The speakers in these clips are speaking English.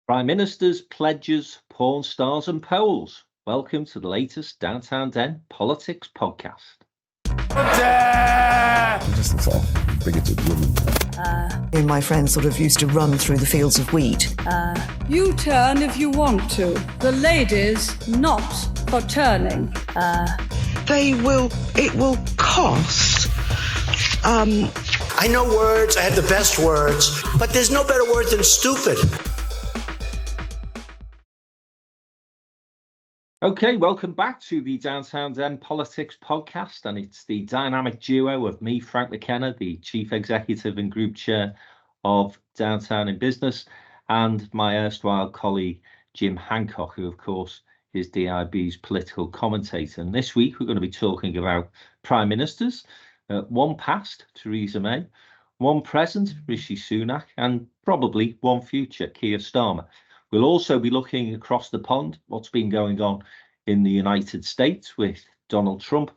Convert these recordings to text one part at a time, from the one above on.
Prime Ministers, pledges, porn stars and polls. Welcome to the latest Downtown Den Politics podcast. Just it's all bigoted women. Me and my friends sort of used to run through the fields of wheat. You turn if you want to. The ladies not for turning. It will cost. I know words, I have the best words, but there's no better word than stupid. Okay, welcome back to the Downtown Den Politics podcast, and it's the dynamic duo of me, Frank McKenna, the Chief Executive and Group Chair of Downtown in Business, and my erstwhile colleague, Jim Hancock, who, of course, is DIB's political commentator. And this week, we're going to be talking about Prime Ministers, one past, Theresa May, one present, Rishi Sunak, and probably one future, Keir Starmer. We'll also be looking across the pond, what's been going on in the United States with Donald Trump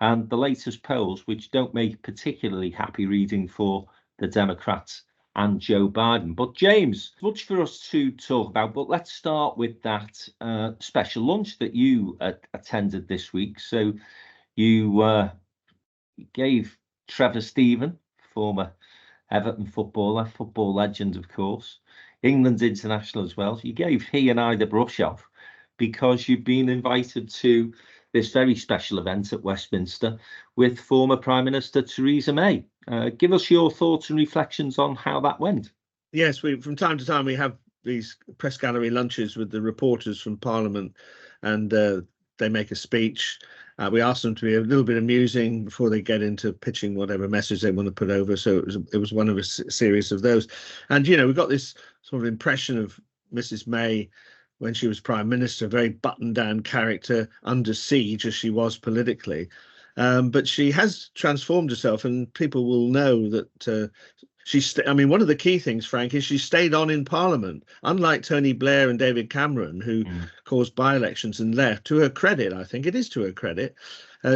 and the latest polls, which don't make particularly happy reading for the Democrats and Joe Biden. But James, much for us to talk about, but let's start with that special lunch that you attended this week. So you gave Trevor Steven, former Everton footballer, football legend, of course, England international as well. You gave he and I the brush off because you've been invited to this very special event at Westminster with former Prime Minister Theresa May. Give us your thoughts and reflections on how that went. Yes, from time to time we have these press gallery lunches with the reporters from Parliament, and they make a speech. We ask them to be a little bit amusing before they get into pitching whatever message they want to put over. So it was one of a series of those. And, you know, we've got this sort of impression of Mrs. May when she was Prime Minister, a very buttoned down character, under siege as she was politically. But she has transformed herself, and people will know that one of the key things, Frank, is she stayed on in Parliament, unlike Tony Blair and David Cameron, who caused by-elections and left. To her credit, I think it is to her credit,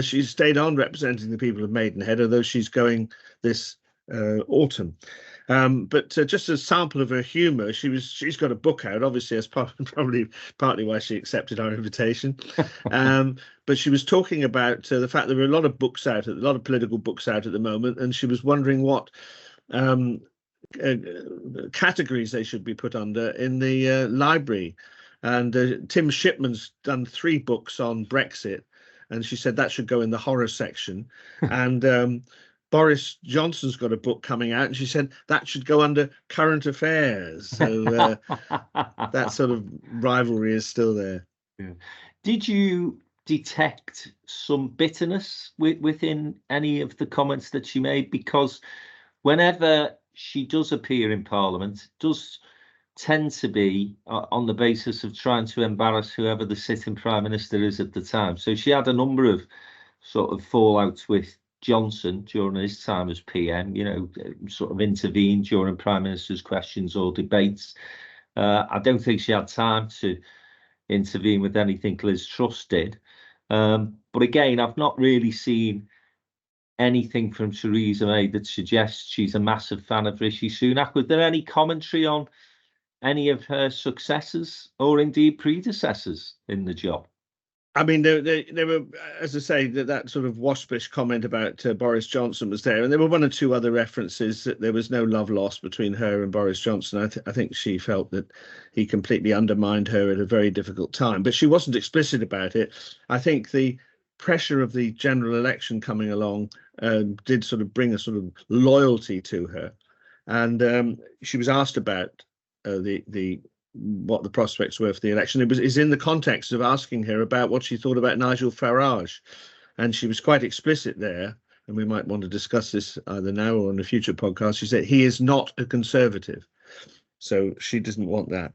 she's stayed on representing the people of Maidenhead, although she's going this autumn. But just a sample of her humour, she's got a book out, obviously, as probably partly why she accepted our invitation. But she was talking about the fact there are a lot of books out, a lot of political books out at the moment, and she was wondering what categories they should be put under in the library. And Tim Shipman's done 3 books on Brexit, and she said that should go in the horror section. And Boris Johnson's got a book coming out, and she said that should go under current affairs. So that sort of rivalry is still there. Yeah. Did you detect some bitterness within any of the comments that she made? Because whenever she does appear in Parliament, it does tend to be on the basis of trying to embarrass whoever the sitting Prime Minister is at the time. So she had a number of sort of fallouts with Johnson during his time as PM, you know, sort of intervened during Prime Minister's questions or debates. I don't think she had time to intervene with anything Liz Truss did. But again, I've not really seen anything from Theresa May that suggests she's a massive fan of Rishi Sunak. Was there any commentary on any of her successors or indeed predecessors in the job? I mean, there were, as I say, that sort of waspish comment about Boris Johnson was there, and there were one or two other references that there was no love lost between her and Boris Johnson. I think she felt that he completely undermined her at a very difficult time, but she wasn't explicit about it. I think the pressure of the general election coming along did sort of bring a sort of loyalty to her, and she was asked about what the prospects were for the election. Is in the context of asking her about what she thought about Nigel Farage, and she was quite explicit there, and we might want to discuss this either now or on a future podcast. She said he is not a Conservative, so she doesn't want that.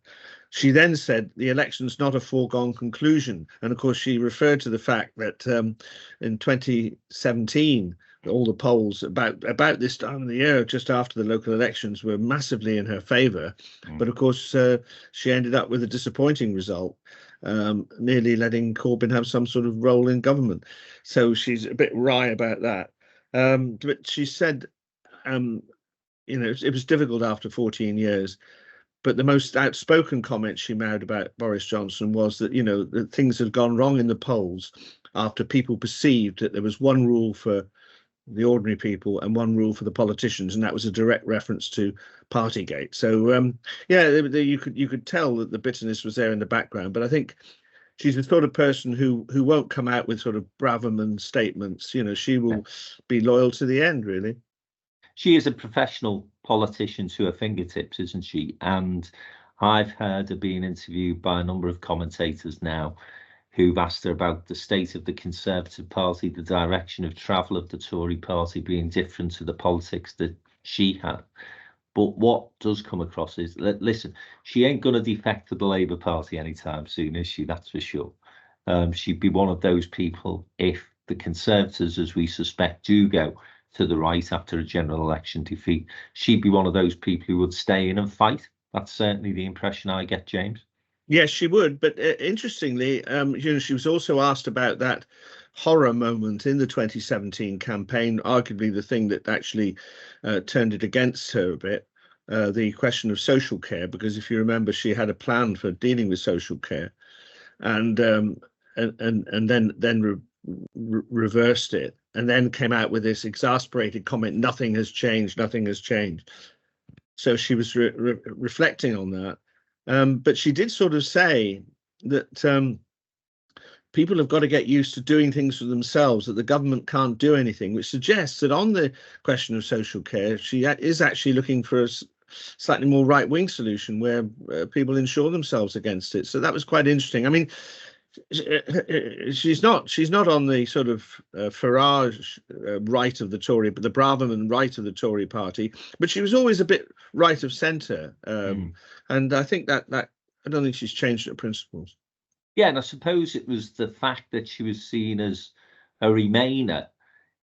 She then said the election's not a foregone conclusion, and of course she referred to the fact that in 2017 all the polls about this time of the year, just after the local elections, were massively in her favour. But of course, she ended up with a disappointing result, nearly letting Corbyn have some sort of role in government. So she's a bit wry about that. But she said, it was difficult after 14 years. But the most outspoken comment she made about Boris Johnson was that, that things had gone wrong in the polls after people perceived that there was one rule for the ordinary people and one rule for the politicians, and that was a direct reference to Partygate. So you could tell that the bitterness was there in the background. But I think she's the sort of person who won't come out with sort of Braverman statements. She will be loyal to the end, really. She is a professional politician to her fingertips, isn't she? And I've heard her being interviewed by a number of commentators now who've asked her about the state of the Conservative Party, the direction of travel of the Tory party being different to the politics that she had. But what does come across is, listen, she ain't going to defect to the Labour Party anytime soon, is she? That's for sure. She'd be one of those people if the Conservatives, as we suspect, do go to the right after a general election defeat. She'd be one of those people who would stay in and fight. That's certainly the impression I get, James. Yes, she would. But interestingly, she was also asked about that horror moment in the 2017 campaign, arguably the thing that actually turned it against her a bit, the question of social care, because if you remember, she had a plan for dealing with social care and then reversed it, and then came out with this exasperated comment, nothing has changed. So she was reflecting on that. But she did sort of say that people have got to get used to doing things for themselves, that the government can't do anything, which suggests that on the question of social care, she is actually looking for a slightly more right-wing solution where people insure themselves against it. So that was quite interesting. I mean, she's not on the sort of Farage right of the Tory, but the Braverman right of the Tory party. But she was always a bit right of centre, and I think that I don't think she's changed her principles. Yeah, and I suppose it was the fact that she was seen as a Remainer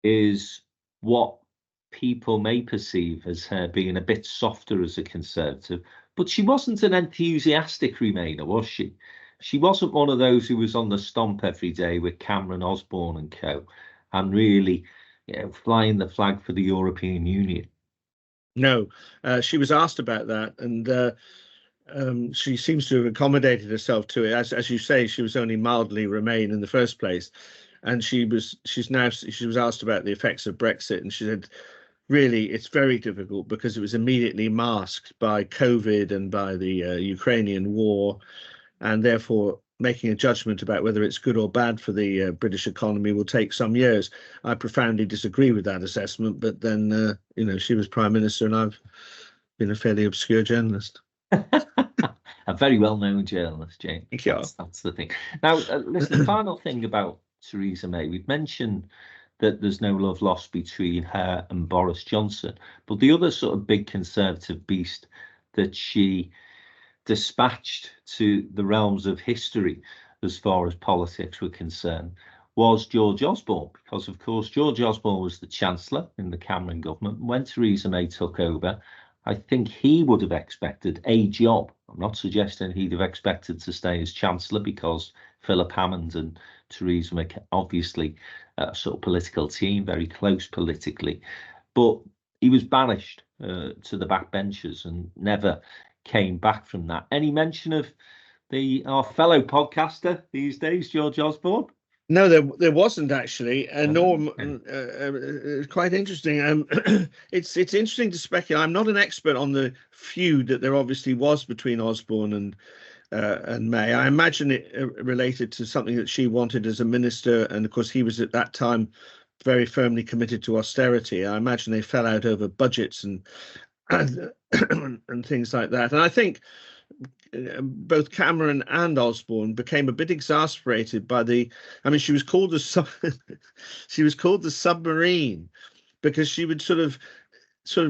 is what people may perceive as her being a bit softer as a Conservative. But she wasn't an enthusiastic Remainer, was she? She wasn't one of those who was on the stomp every day with Cameron, Osborne and co, and really, flying the flag for the European Union. No, she was asked about that, and she seems to have accommodated herself to it. As you say, she was only mildly Remain in the first place, and she was asked about the effects of Brexit, and she said, really, it's very difficult because it was immediately masked by COVID and by the Ukrainian war. And therefore, making a judgment about whether it's good or bad for the British economy will take some years. I profoundly disagree with that assessment. But then, she was Prime Minister and I've been a fairly obscure journalist. A very well-known journalist, James. That's the thing. Now, listen, the final thing about Theresa May, we've mentioned that there's no love lost between her and Boris Johnson. But the other sort of big Conservative beast that she dispatched to the realms of history as far as politics were concerned was George Osborne, because of course George Osborne was the Chancellor in the Cameron government. When Theresa May took over, I think he would have expected a job. I'm not suggesting he'd have expected to stay as Chancellor, because Philip Hammond and Theresa May obviously a sort of political team, very close politically, but he was banished to the backbenches and never came back from that. Any mention of our fellow podcaster these days, George Osborne? No, there wasn't actually. Norm, quite interesting. It's interesting to speculate. I'm not an expert on the feud that there obviously was between Osborne and May. I imagine it related to something that she wanted as a minister, and of course he was at that time very firmly committed to austerity. I imagine they fell out over budgets and things like that. And I think both Cameron and Osborne became a bit exasperated by she was called the submarine, because she would sort of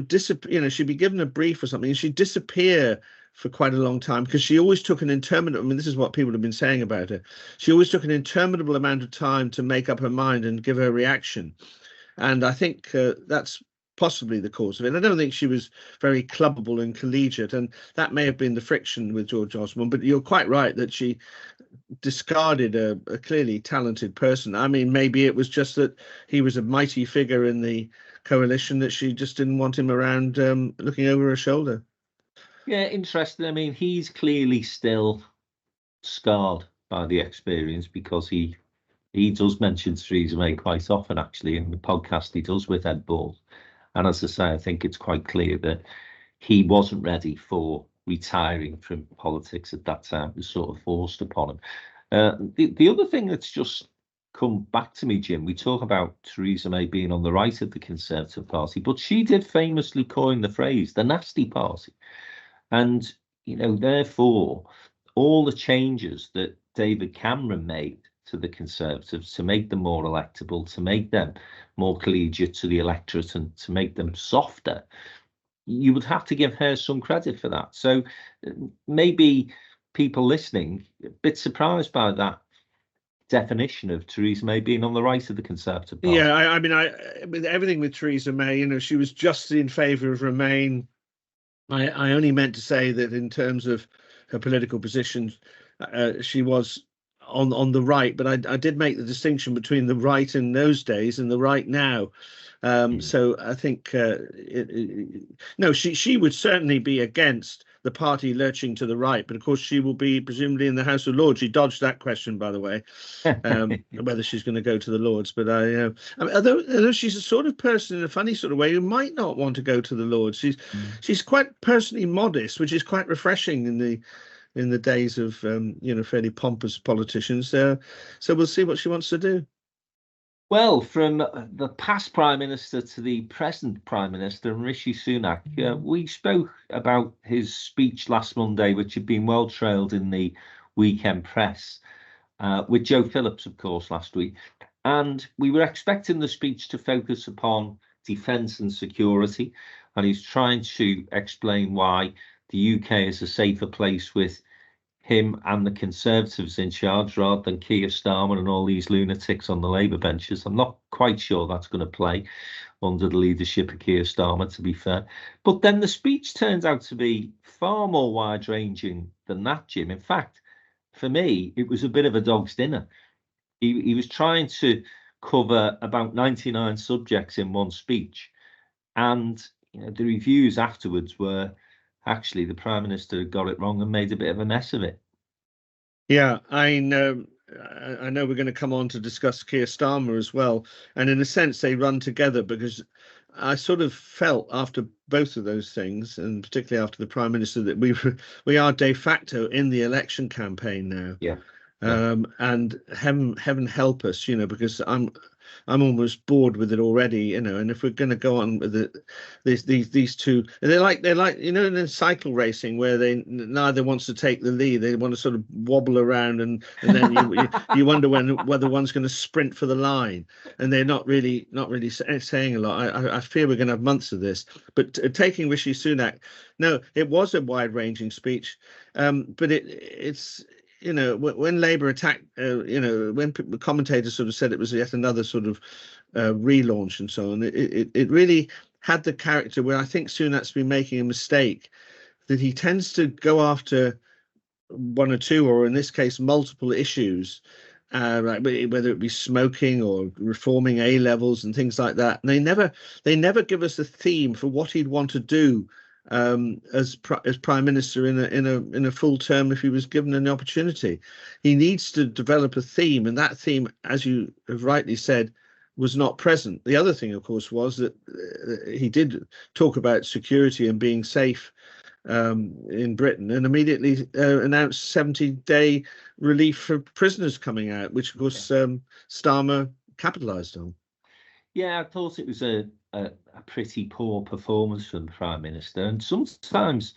disappear. She'd be given a brief or something and she'd disappear for quite a long time, because she always took an interminable, this is what people have been saying about her, she always took an interminable amount of time to make up her mind and give her reaction. And I think that's possibly the cause of it. I don't think she was very clubbable and collegiate, and that may have been the friction with George Osborne. But you're quite right that she discarded a clearly talented person. Maybe it was just that he was a mighty figure in the coalition that she just didn't want him around looking over her shoulder. Yeah, interesting. I mean, he's clearly still scarred by the experience because he does mention Theresa May quite often, actually, in the podcast he does with Ed Balls. And as I say, I think it's quite clear that he wasn't ready for retiring from politics at that time. It was sort of forced upon him. The other thing that's just come back to me, Jim, we talk about Theresa May being on the right of the Conservative Party, but she did famously coin the phrase the nasty party. And, therefore, all the changes that David Cameron made to the Conservatives to make them more electable, to make them more collegiate to the electorate, and to make them softer, you would have to give her some credit for that. So maybe people listening a bit surprised by that definition of Theresa May being on the right of the Conservative Party. Yeah, I mean, with everything with Theresa May, she was just in favour of Remain. I only meant to say that in terms of her political position, she was on the right, but I did make the distinction between the right in those days and the right now. So I think she would certainly be against the party lurching to the right, but of course she will be presumably in the House of Lords. She dodged that question, by the way, whether she's going to go to the Lords. But although she's a sort of person in a funny sort of way who might not want to go to the Lords, she's quite personally modest, which is quite refreshing in the days of fairly pompous politicians. So we'll see what she wants to do. Well, from the past Prime Minister to the present Prime Minister, Rishi Sunak, we spoke about his speech last Monday, which had been well trailed in the weekend press, with Joe Phillips, of course, last week. And we were expecting the speech to focus upon defence and security. And he's trying to explain why the UK is a safer place with him and the Conservatives in charge rather than Keir Starmer and all these lunatics on the Labour benches. I'm not quite sure that's going to play under the leadership of Keir Starmer, to be fair. But then the speech turns out to be far more wide-ranging than that, Jim. In fact, for me, it was a bit of a dog's dinner. He was trying to cover about 99 subjects in one speech. And the reviews afterwards were, actually, the Prime Minister had got it wrong and made a bit of a mess of it. Yeah, I know we're going to come on to discuss Keir Starmer as well. And in a sense, they run together, because I sort of felt after both of those things, and particularly after the Prime Minister, that we are de facto in the election campaign now. Yeah. And heaven help us, because I'm almost bored with it already, and if we're going to go on with these two, they're like in cycle racing where they neither wants to take the lead, they want to sort of wobble around, and then you wonder whether one's going to sprint for the line, and they're not really saying a lot. I fear we're going to have months of this. But taking Rishi Sunak, no, it was a wide-ranging speech, but it's. When Labour attacked, when commentators sort of said it was yet another sort of relaunch and so on, it really had the character where I think Sunak's been making a mistake, that he tends to go after one or two, or in this case, multiple issues, like whether it be smoking or reforming A levels and things like that. And they never give us a theme for what he'd want to do as Prime Minister in a full term if he was given an opportunity. He needs to develop a theme, and that theme, as you have rightly said, was not present. The other thing, of course, was that he did talk about security and being safe in Britain, and immediately announced 70-day relief for prisoners coming out, which of course Starmer capitalised on. Yeah, I thought it was a pretty poor performance from the Prime Minister. And sometimes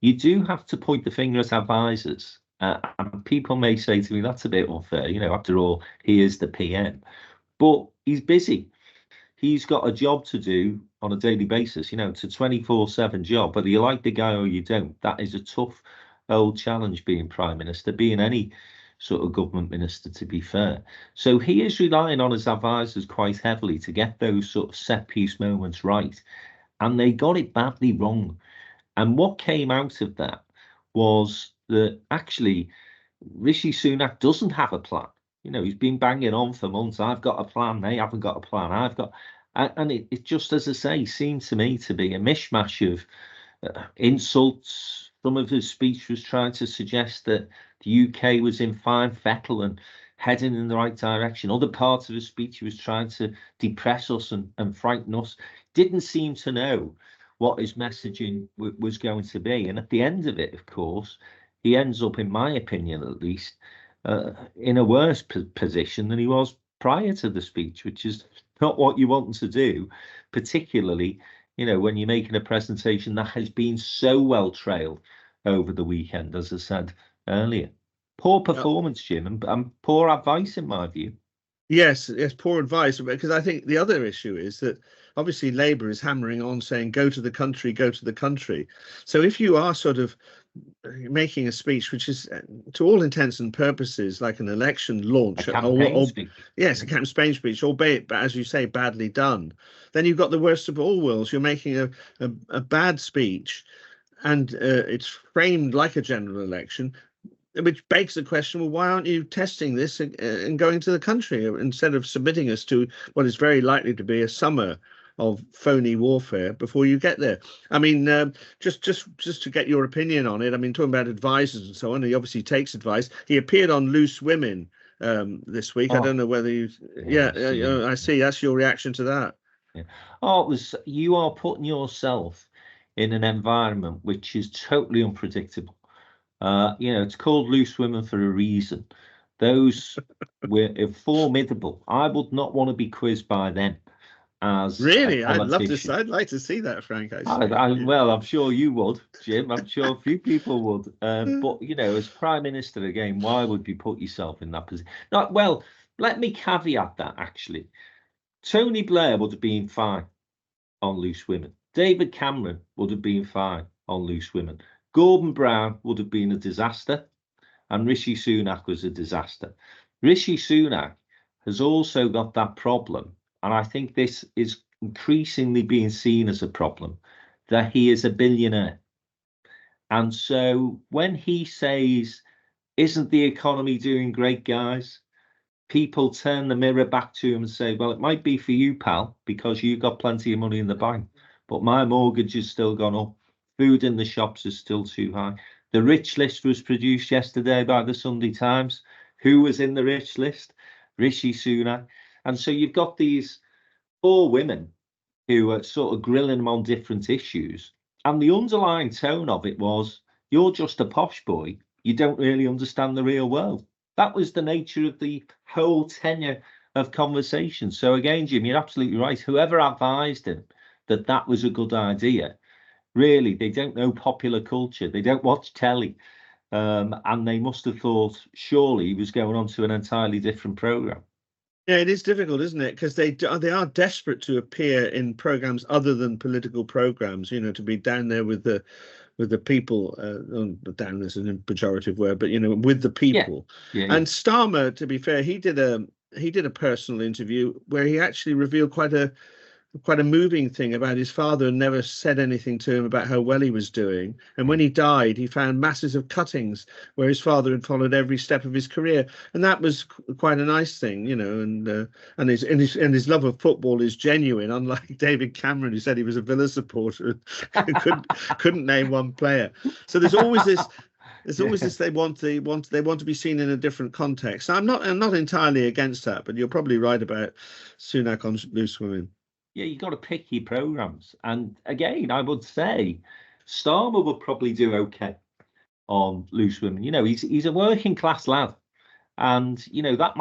you do have to point the finger at advisors. And people may say to me, that's a bit unfair. After all, he is the PM. But he's busy. He's got a job to do on a daily basis. It's a 24/7 job. Whether you like the guy or you don't, that is a tough old challenge being Prime Minister, being any sort of government minister, to be fair. So he is relying on his advisors quite heavily to get those sort of set piece moments right. And they got it badly wrong. And what came out of that was that actually Rishi Sunak doesn't have a plan. He's been banging on for months. I've got a plan. They haven't got a plan. And it just, as I say, seemed to me to be a mishmash of insults, Some of his speech was trying to suggest that the UK was in fine fettle and heading in the right direction. Other parts of his speech, he was trying to depress us and frighten us. Didn't seem to know what his messaging was going to be. And at the end of it, of course, he ends up, in my opinion at least, in a worse position than he was prior to the speech, which is not what you want to do, particularly, you know, when you're making a presentation that has been so well trailed over the weekend, as I said earlier. Poor performance, Jim, and poor advice in my view. Yes, poor advice. Because I think the other issue is that obviously Labour is hammering on saying, go to the country, go to the country. So if you are sort of making a speech which is, to all intents and purposes, like an election launch, A campaign speech. Yes, a campaign speech, albeit, but as you say, badly done, then you've got the worst of all worlds. You're making a bad speech, and it's framed like a general election, which begs the question, well, why aren't you testing this and going to the country instead of submitting us to what is very likely to be a summer of phony warfare before you get there? I mean, just to get your opinion on it, I mean, talking about advisors and so on, he obviously takes advice. He appeared on Loose Women this week. I don't know whether you... I see. That's your reaction to that. Yeah. Oh, you are putting yourself in an environment which is totally unpredictable. You know, it's called Loose Women for a reason. Those were formidable. I would not want to be quizzed by them. As really, I'd like to see that, Frank. Well, I'm sure you would, Jim. I'm sure a few people would. But you know, as Prime Minister again, why would you put yourself in that position? Well, let me caveat that. Actually, Tony Blair would have been fine on Loose Women. David Cameron would have been fine on Loose Women. Gordon Brown would have been a disaster, and Rishi Sunak was a disaster. Rishi Sunak has also got that problem, and I think this is increasingly being seen as a problem, that he is a billionaire. And so when he says, isn't the economy doing great, guys? People turn the mirror back to him and say, well, it might be for you, pal, because you've got plenty of money in the bank, but my mortgage has still gone up. Food in the shops is still too high. The rich list was produced yesterday by the Sunday Times. Who was in the rich list? Rishi Sunak. And so you've got these four women who are sort of grilling him on different issues. And the underlying tone of it was, you're just a posh boy. You don't really understand the real world. That was the nature of the whole tenure of conversation. So again, Jim, you're absolutely right. Whoever advised him that that was a good idea, really, they don't know popular culture. They don't watch telly. And they must have thought, surely he was going on to an entirely different programme. Yeah, it is difficult, isn't it? Because they are desperate to appear in programmes other than political programmes, you know, to be down there with the people. Down is a pejorative word, but, you know, with the people. Yeah. And Starmer, to be fair, he did a personal interview where he actually revealed quite a moving thing about his father, and never said anything to him about how well he was doing. And when he died, he found masses of cuttings where his father had followed every step of his career, and that was quite a nice thing, you know. And his love of football is genuine, unlike David Cameron, who said he was a Villa supporter and couldn't name one player. So there's always this. There's always this. They want to be seen in a different context. I'm not entirely against that, but you're probably right about Sunak on Loose Women. Yeah, you got to pick your programs. And again, I would say Starmer would probably do okay on Loose Women. You know, he's a working class lad. And, you know, that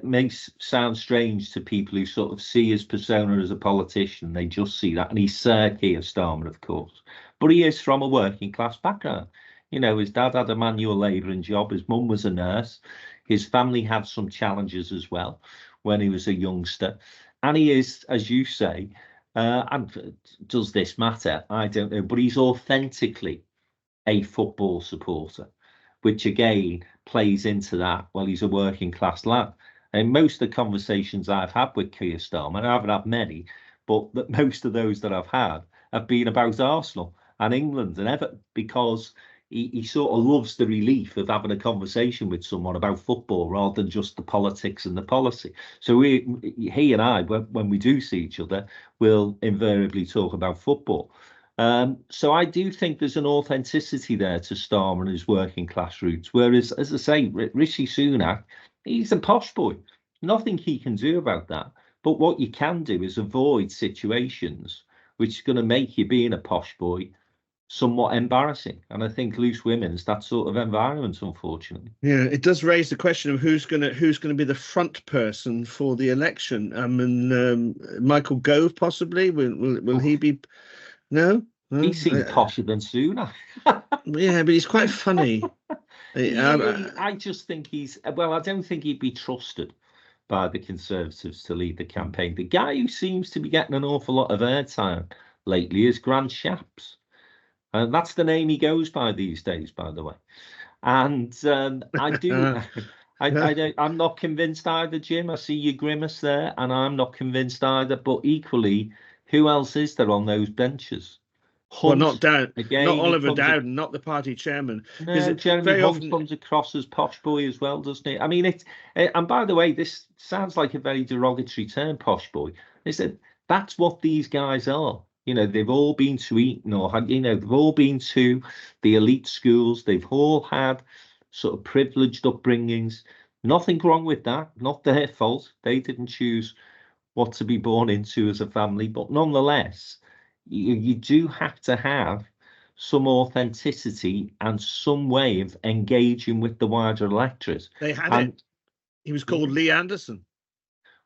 may sound strange to people who sort of see his persona as a politician. They just see that. And he's Sir Keir Starmer, of course. But he is from a working class background. You know, his dad had a manual labouring job. His mum was a nurse. His family had some challenges as well when he was a youngster. And he is, as you say, and does this matter? I don't know, but he's authentically a football supporter, which again plays into that. Well, he's a working class lad. And most of the conversations I've had with Keir Starmer, and I haven't had many, but most of those that I've had have been about Arsenal and England and Everton, because he sort of loves the relief of having a conversation with someone about football rather than just the politics and the policy. So he and I, when we do see each other, will invariably talk about football. So I do think there's an authenticity there to Starmer and his working class roots. Whereas, as I say, Rishi Sunak, he's a posh boy. Nothing he can do about that. But what you can do is avoid situations which are going to make you being a posh boy somewhat embarrassing. And I think Loose Women's that sort of environment, unfortunately. Yeah, it does raise the question of who's going to be the front person for the election. I mean, Michael Gove possibly will he be? No, He seems posher than Sunak. Yeah, but he's quite funny. I just think I don't think he'd be trusted by the Conservatives to lead the campaign. The guy who seems to be getting an awful lot of airtime lately is Grant Shapps. And that's the name he goes by these days, by the way. And I'm not convinced either, Jim. I see your grimace there, and I'm not convinced either. But equally, who else is there on those benches? Hunt, well, not Dowden, again, not Oliver Dowden, not the party chairman. No, Jeremy Hunt comes across as posh boy as well, doesn't he? I mean, and by the way, this sounds like a very derogatory term, posh boy. That's what these guys are. You know, they've all been to Eton, or they've all been to the elite schools. They've all had sort of privileged upbringings. Nothing wrong with that. Not their fault. They didn't choose what to be born into as a family, but nonetheless, you do have to have some authenticity and some way of engaging with the wider electorate. They had it. He was called Lee Anderson.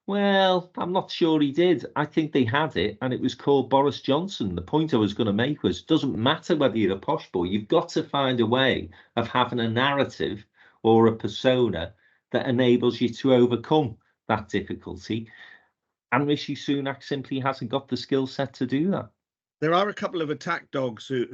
Well, I'm not sure he did. I think they had it, and it was called Boris Johnson. The point I was going to make was, it doesn't matter whether you're a posh boy, you've got to find a way of having a narrative or a persona that enables you to overcome that difficulty. And Rishi Sunak simply hasn't got the skill set to do that. There are a couple of attack dogs who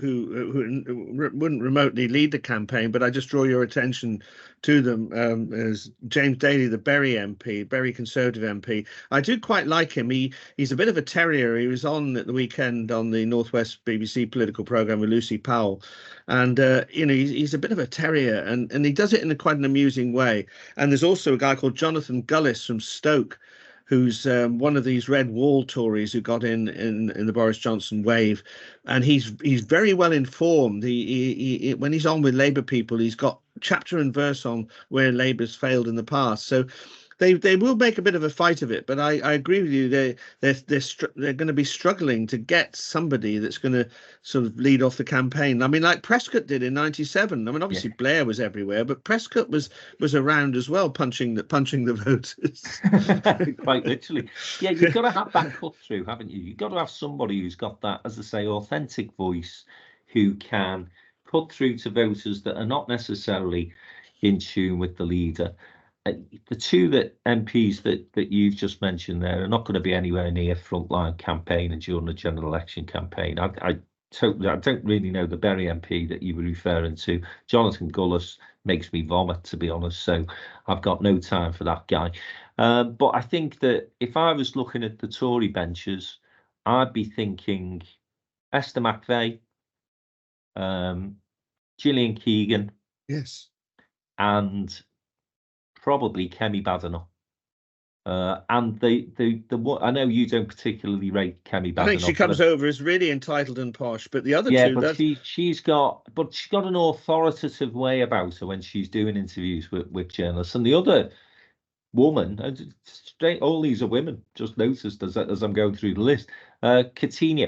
wouldn't remotely lead the campaign, but I just draw your attention to them. As James Daly, the Bury MP, Bury Conservative MP, I do quite like him. He's a bit of a terrier. He was on at the weekend on the Northwest BBC political programme with Lucy Powell, and he's a bit of a terrier, and he does it in quite an amusing way. And there's also a guy called Jonathan Gullis from Stoke, who's one of these red wall Tories who got in the Boris Johnson wave, and he's very well informed. He when he's on with Labour people, he's got chapter and verse on where Labour's failed in the past. So they will make a bit of a fight of it. But I agree with you. They're going to be struggling to get somebody that's going to sort of lead off the campaign. I mean, like Prescott did in '97. I mean, obviously Blair was everywhere, but Prescott was around as well, punching the voters. Quite literally. Yeah, you've got to have that cut through, haven't you? You've got to have somebody who's got that, as I say, authentic voice, who can cut through to voters that are not necessarily in tune with the leader. The two MPs that you've just mentioned there are not going to be anywhere near frontline campaigning during the general election campaign. I don't really know the Bury MP that you were referring to. Jonathan Gullis makes me vomit, to be honest. So I've got no time for that guy. But I think that if I was looking at the Tory benches, I'd be thinking Esther McVeigh, Gillian Keegan, yes, and probably Kemi Badenoch. And the I know you don't particularly rate Kemi Badenoch. I think she comes over as really entitled and posh, but the other two, but she's got an authoritative way about her when she's doing interviews with journalists. And the other woman, all these are women, just noticed as I'm going through the list, Katina,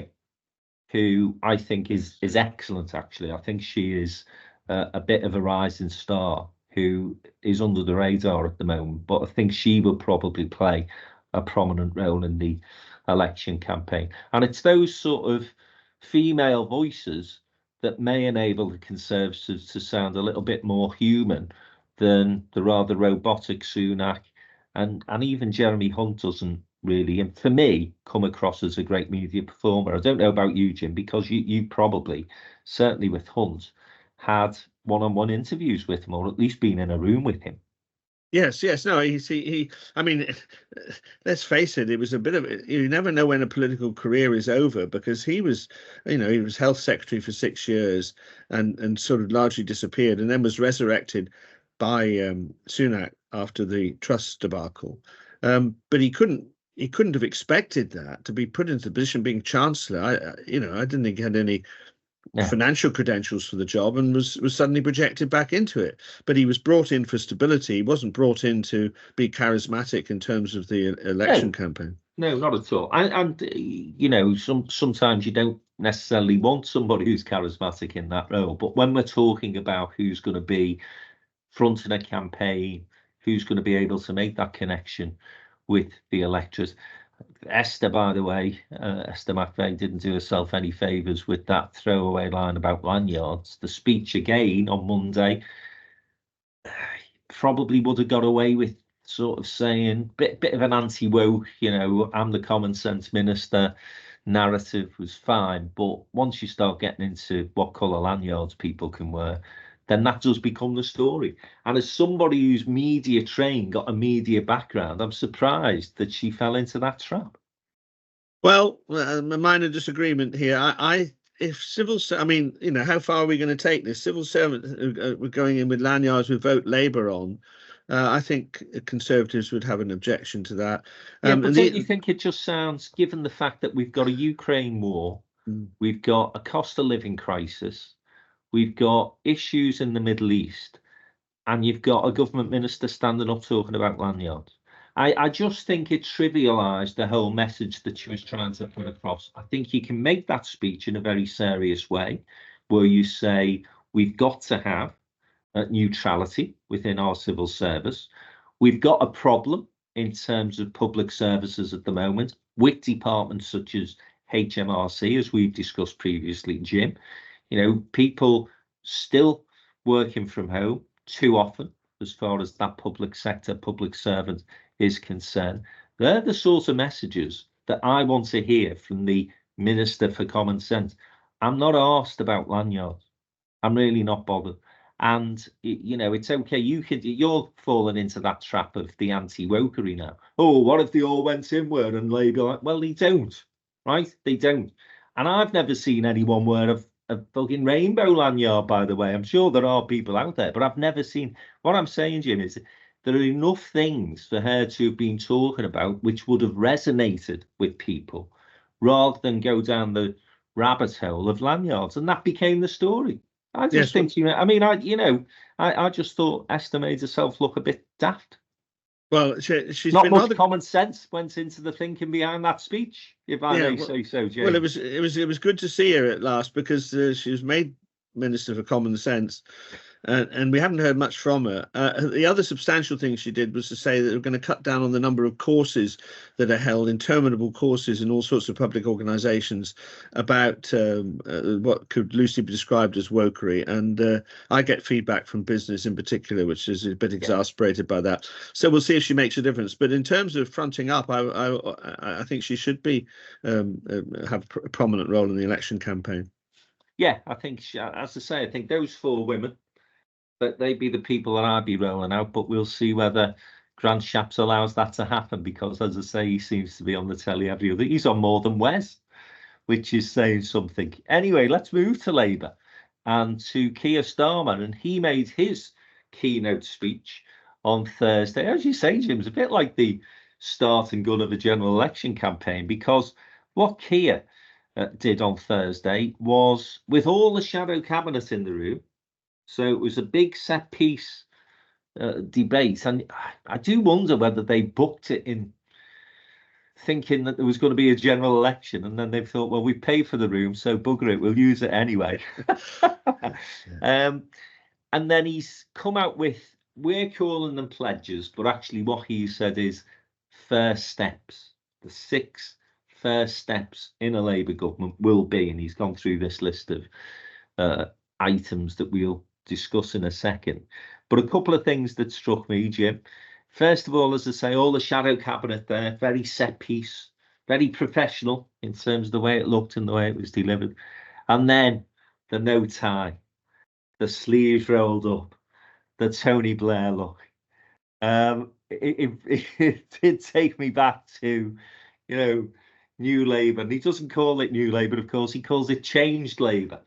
who I think is excellent, actually. I think she is a bit of a rising star who is under the radar at the moment, but I think she will probably play a prominent role in the election campaign. And it's those sort of female voices that may enable the Conservatives to sound a little bit more human than the rather robotic Sunak, and even Jeremy Hunt doesn't really, and for me, come across as a great media performer. I don't know about you, Jim, because you probably, certainly with Hunt, had one-on-one interviews with him, or at least been in a room with him. Yes. No, he. I mean, let's face it. It was a bit of. You never know when a political career is over, because he was, he was health secretary for 6 years and sort of largely disappeared, and then was resurrected by Sunak after the Truss debacle. But he couldn't he couldn't have expected that to be put into the position of being chancellor. I didn't think he had any financial credentials for the job, and was suddenly projected back into it. But he was brought in for stability. He wasn't brought in to be charismatic in terms of the election campaign. No, not at all. And sometimes you don't necessarily want somebody who's charismatic in that role. But when we're talking about who's going to be fronting a campaign, who's going to be able to make that connection with the electorate. Esther, by the way, Esther McVey didn't do herself any favours with that throwaway line about lanyards. The speech again on Monday probably would have got away with sort of saying bit of an anti-woke, I'm the common sense minister narrative was fine. But once you start getting into what colour lanyards people can wear, then that does become the story. And as somebody who's media trained, got a media background, I'm surprised that she fell into that trap. Well, a minor disagreement here. If civil, how far are we going to take this? Civil servants we're going in with lanyards with vote Labour on. I think Conservatives would have an objection to that. But don't you think it just sounds, given the fact that we've got a Ukraine war, we've got a cost of living crisis, we've got issues in the Middle East, and you've got a government minister standing up talking about lanyards. I just think it trivialised the whole message that she was trying to put across. I think you can make that speech in a very serious way, where you say we've got to have neutrality within our civil service. We've got a problem in terms of public services at the moment with departments such as HMRC, as we've discussed previously, Jim. People still working from home too often as far as that public sector, public servant is concerned. They're the sort of messages that I want to hear from the Minister for Common Sense. I'm not asked about lanyards. I'm really not bothered. And, it's okay. You're falling into that trap of the anti-wokery now. Oh, what if they all went inward and Labour? Well, they don't, right? They don't. And I've never seen anyone wear a fucking rainbow lanyard, by the way. I'm sure there are people out there, but I've never seen. What I'm saying, Jim, is there are enough things for her to have been talking about which would have resonated with people rather than go down the rabbit hole of lanyards. And that became the story. I just think, I just thought Esther made herself look a bit daft. Well, she's not been much common sense went into the thinking behind that speech, if I may say so, Jim. Well, it was good to see her at last, because she was made Minister for Common Sense, and we haven't heard much from her. The other substantial thing she did was to say that we're going to cut down on the number of courses that are held, interminable courses in all sorts of public organisations about what could loosely be described as wokery. And I get feedback from business in particular, which is a bit exasperated by that. So we'll see if she makes a difference. But in terms of fronting up, I think she should be have a prominent role in the election campaign. Yeah, I think, as I say, I think those four women, that they'd be the people that I'd be rolling out, but we'll see whether Grant Shapps allows that to happen, because, as I say, he seems to be on the telly every other. He's on more than Wes, which is saying something. Anyway, let's move to Labour and to Keir Starmer, and he made his keynote speech on Thursday. As you say, Jim, it's a bit like the start and gun of a general election campaign, because what Keir did on Thursday was, with all the shadow cabinet in the room, so it was a big set piece debate, and I do wonder whether they booked it in thinking that there was going to be a general election, and then they thought, well, we pay for the room, so bugger it, we'll use it anyway. And then he's come out with, we're calling them pledges, but actually what he said is first steps. The 6 first steps in a Labour government will be, and he's gone through this list of items that we'll discuss in a second. But a couple of things that struck me, Jim. First of all, as I say, all the shadow cabinet there, very set piece, very professional in terms of the way it looked and the way it was delivered. And then the no tie, the sleeves rolled up, the Tony Blair look. It did take me back to, New Labour. And he doesn't call it New Labour, of course, he calls it Changed Labour.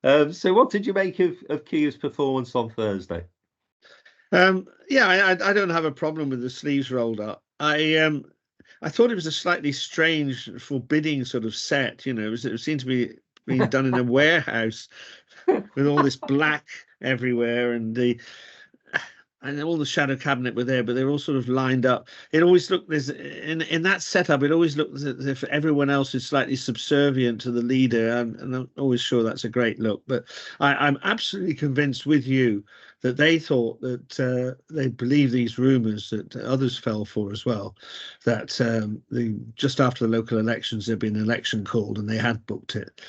So what did you make of Keir's performance on Thursday? I don't have a problem with the sleeves rolled up. I I thought it was a slightly strange, forbidding sort of set. You know, it seemed to be being done in a warehouse with all this black everywhere, and all the shadow cabinet were there, but they were all sort of lined up. It always looked in that setup. It always looked as if everyone else is slightly subservient to the leader, and I'm always sure that's a great look. But I'm absolutely convinced with you that they thought that they believed these rumours that others fell for as well, that just after the local elections there'd been an election called and they had booked it,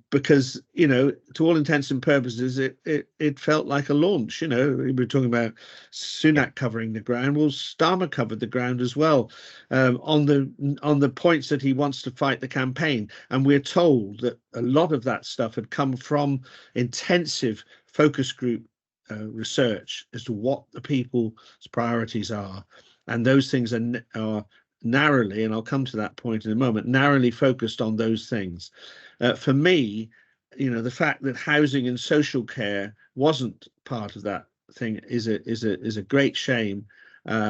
because, you know, to all intents and purposes it felt like a launch. You know, we were talking about Sunak covering the ground. Well, Starmer covered the ground as well, on the points that he wants to fight the campaign, and we're told that a lot of that stuff had come from intensive focus group research as to what the people's priorities are, and those things are narrowly, and I'll come to that point in a moment, narrowly focused on those things. For me, you know, the fact that housing and social care wasn't part of that thing is a great shame,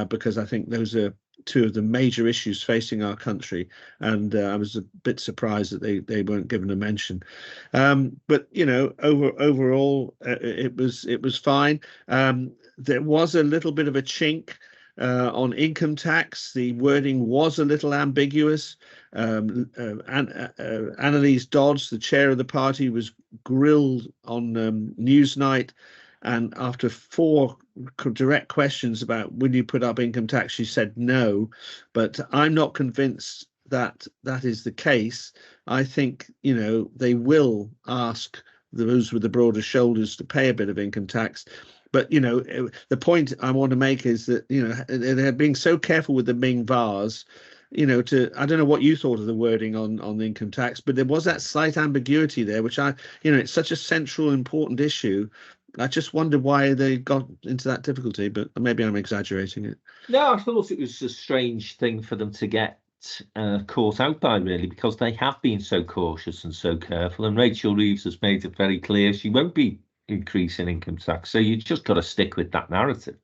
because I think those are two of the major issues facing our country, and I was a bit surprised that they weren't given a mention. But you know, overall, it was fine. There was a little bit of a chink on income tax. The wording was a little ambiguous. Annalise Dodds, the chair of the party, was grilled on Newsnight, and after 4 direct questions about will you put up income tax, she said no. But I'm not convinced that that is the case. I think, you know, they will ask those with the broader shoulders to pay a bit of income tax. But, you know, the point I want to make is that, you know, they're being so careful with the Ming vase, you know, I don't know what you thought of the wording on the income tax, but there was that slight ambiguity there, which it's such a central, important issue. I just wonder why they got into that difficulty, but maybe I'm exaggerating it. No, I thought it was a strange thing for them to get caught out by, really, because they have been so cautious and so careful. And Rachel Reeves has made it very clear she won't be increasing income tax. So you just got to stick with that narrative.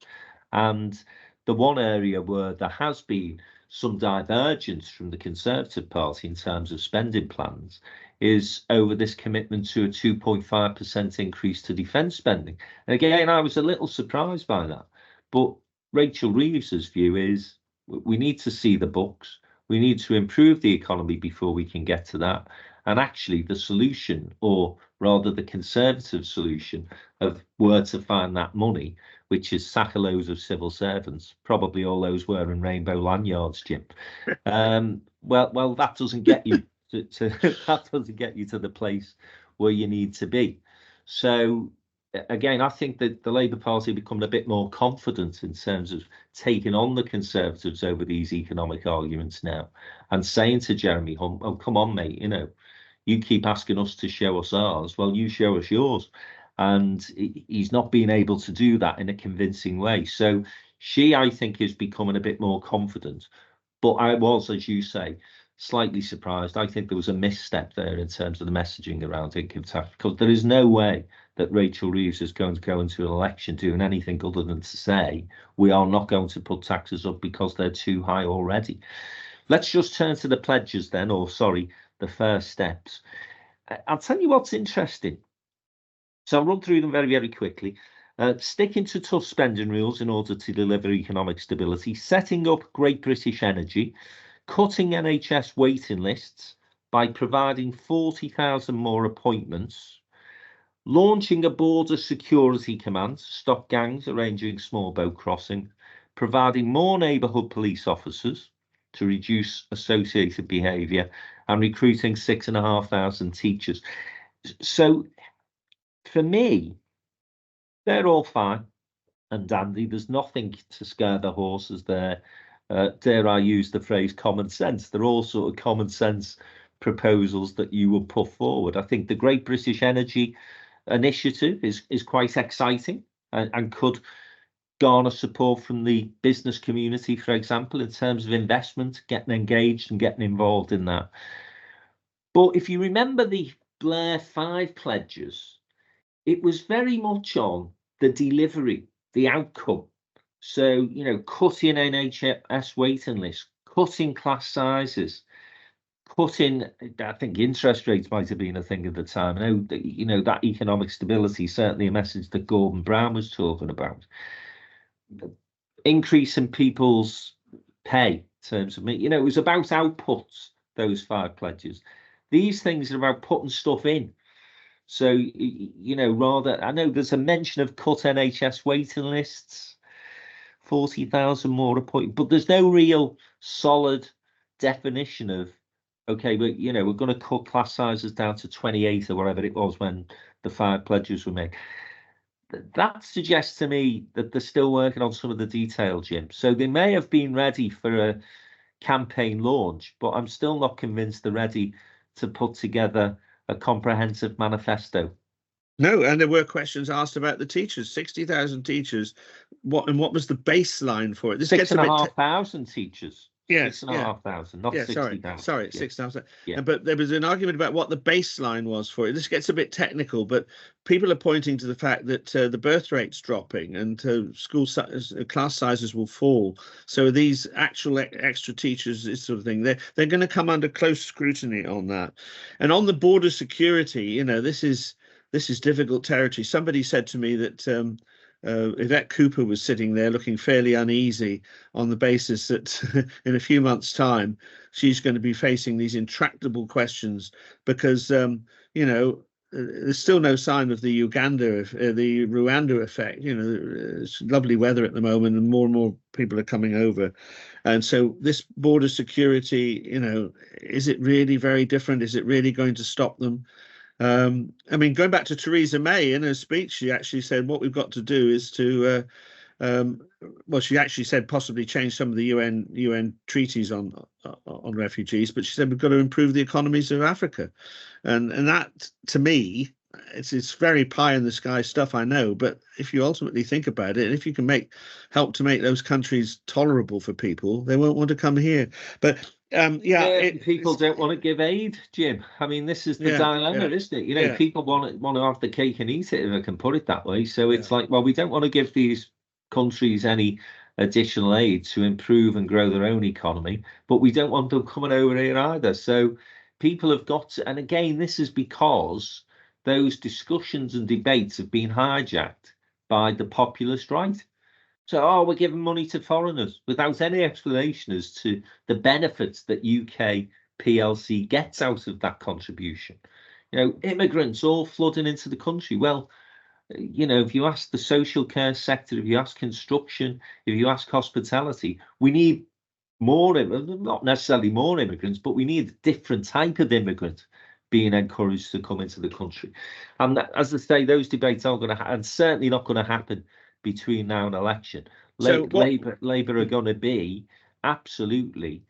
And the one area where there has been some divergence from the Conservative Party in terms of spending plans is over this commitment to a 2.5% increase to defence spending. And again, I was a little surprised by that. But Rachel Reeves's view is we need to see the books. We need to improve the economy before we can get to that. And actually, the solution, or rather the Conservative solution of where to find that money, which is sack a loads of civil servants, probably all those wearing rainbow lanyards, Jim. Well, that doesn't get you that doesn't get you to the place where you need to be. So again, I think that the Labour Party becoming a bit more confident in terms of taking on the Conservatives over these economic arguments now, and saying to Jeremy Hunt, "Oh, come on, mate, you know, you keep asking us to show us ours. Well, you show us yours." And he's not been able to do that in a convincing way. So she, I think, is becoming a bit more confident. But I was, as you say, slightly surprised. I think there was a misstep there in terms of the messaging around income tax, because there is no way that Rachel Reeves is going to go into an election doing anything other than to say we are not going to put taxes up because they're too high already. Let's just turn to the pledges then, or sorry, the first steps. I'll tell you what's interesting. So I'll run through them very, very quickly. Sticking to tough spending rules in order to deliver economic stability, setting up Great British Energy, cutting NHS waiting lists by providing 40,000 more appointments, launching a border security command to stop gangs arranging small boat crossing, providing more neighbourhood police officers to reduce associated behaviour, and recruiting 6,500 teachers. So for me, they're all fine and dandy. There's nothing to scare the horses there. Dare I use the phrase common sense? They're all sort of common sense proposals that you would put forward. I think the Great British Energy Initiative is quite exciting and could garner support from the business community, for example, in terms of investment, getting engaged and getting involved in that. But if you remember the Blair 5 pledges, it was very much on the delivery, the outcome. So, you know, cutting NHS waiting lists, cutting class sizes, cutting, I think interest rates might have been a thing at the time. I know that, you know, that economic stability, certainly a message that Gordon Brown was talking about. Increase in people's pay in terms of, you know, it was about outputs, those 5 pledges. These things are about putting stuff in. So, you know, rather, I know there's a mention of cut NHS waiting lists, 40,000 more appointments, but there's no real solid definition of, okay, but, you know, we're going to cut class sizes down to 28 or whatever it was when the 5 pledges were made. That suggests to me that they're still working on some of the detail, Jim. So they may have been ready for a campaign launch, but I'm still not convinced they're ready to put together a comprehensive manifesto. No, and there were questions asked about the teachers, 60,000 teachers. What was the baseline for it? This 6,500 teachers. Yes, 6,500, not 60,000. Sorry, 6,000. Yeah. But there was an argument about what the baseline was for it. This gets a bit technical, but people are pointing to the fact that the birth rate's dropping and class sizes will fall. So these actual extra teachers, this sort of thing, they're going to come under close scrutiny on that. And on the border security, you know, this is difficult territory. Somebody said to me that Yvette Cooper was sitting there looking fairly uneasy on the basis that in a few months' time she's going to be facing these intractable questions because, you know, there's still no sign of the Rwanda effect. You know, it's lovely weather at the moment and more people are coming over. And so this border security, you know, is it really very different? Is it really going to stop them? I mean, going back to Theresa May, in her speech, she actually said what we've got to do is to, well, she actually said possibly change some of the UN treaties on refugees, but she said we've got to improve the economies of Africa, and that to me, it's very pie in the sky stuff, I know, but if you ultimately think about it, if you can help to make those countries tolerable for people, they won't want to come here. But people don't want to give aid, Jim. I mean, this is the dilemma, isn't it? You know, people want to have the cake and eat it, if I can put it that way. So it's like, well, we don't want to give these countries any additional aid to improve and grow their own economy, but we don't want them coming over here either. So people have got to, and again, this is because those discussions and debates have been hijacked by the populist right. So, we're giving money to foreigners without any explanation as to the benefits that UK PLC gets out of that contribution. You know, immigrants all flooding into the country. Well, you know, if you ask the social care sector, if you ask construction, if you ask hospitality, we need more, not necessarily more immigrants, but we need a different type of immigrant being encouraged to come into the country. And as I say, those debates aren't going to and certainly not going to happen between now and election. Labour are going to be absolutely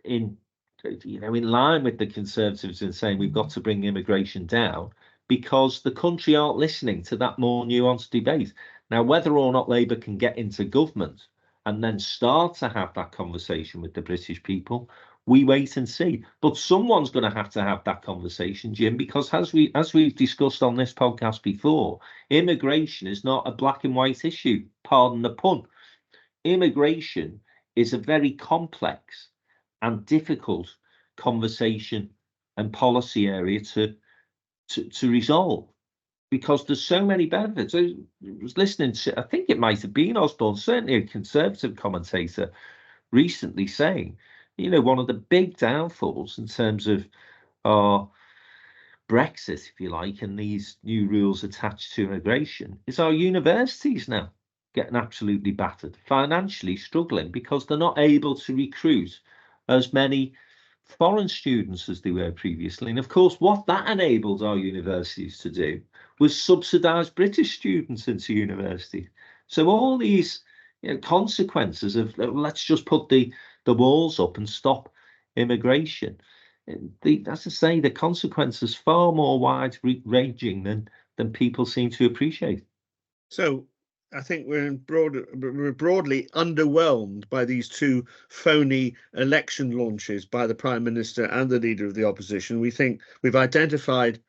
in line with the Conservatives in saying we've got to bring immigration down because the country aren't listening to that more nuanced debate. Now, whether or not Labour can get into government and then start to have that conversation with the British people, we wait and see. But someone's going to have that conversation, Jim, because as we've discussed on this podcast before, immigration is not a black and white issue, pardon the pun. Immigration is a very complex and difficult conversation and policy area to resolve because there's so many benefits. I was listening to, I think it might have been Osborne, certainly a Conservative commentator recently saying, you know, one of the big downfalls in terms of our Brexit, if you like, and these new rules attached to immigration is our universities now getting absolutely battered, financially struggling because they're not able to recruit as many foreign students as they were previously. And of course, what that enabled our universities to do was subsidise British students into university. So all these consequences of let's just put the walls up and stop immigration. As I say, the consequences far more wide-ranging than people seem to appreciate. So I think we're broadly underwhelmed by these two phony election launches by the Prime Minister and the Leader of the Opposition. We think we've identified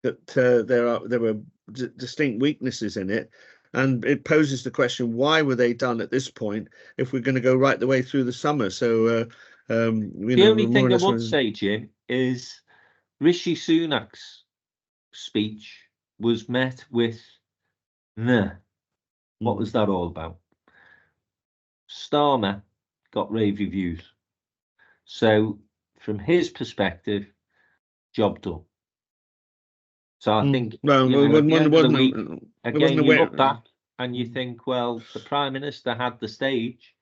that there were distinct weaknesses in it. And it poses the question, why were they done at this point if we're going to go right the way through the summer? So, the only thing I would say, Jim, is Rishi Sunak's speech was met with, nah. What was that all about? Starmer got rave reviews. So from his perspective, job done. So I think well, you know, at the end of the week, again, you look back and you think, well, the Prime Minister had the stage.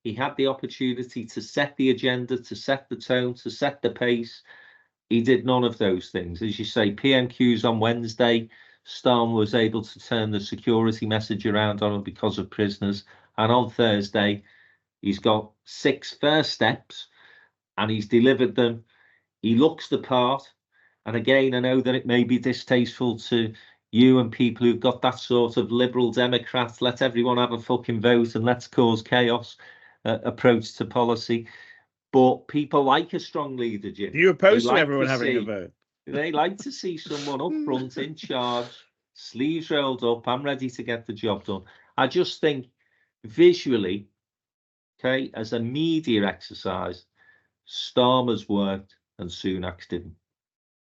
He had the opportunity to set the agenda, to set the tone, to set the pace. He did none of those things. As you say, PMQs on Wednesday, Starmer was able to turn the security message around on him because of prisoners. And on Thursday, he's got 6 first steps and he's delivered them. He looks the part. And again, I know that it may be distasteful to you and people who've got that sort of liberal Democrats, let everyone have a fucking vote and let's cause chaos approach to policy. But people like a strong leader, Jim. You're opposed to everyone having a vote. They like to see someone up front, in charge, sleeves rolled up. I'm ready to get the job done. I just think visually, okay, as a media exercise, Starmer's worked and Sunak's didn't.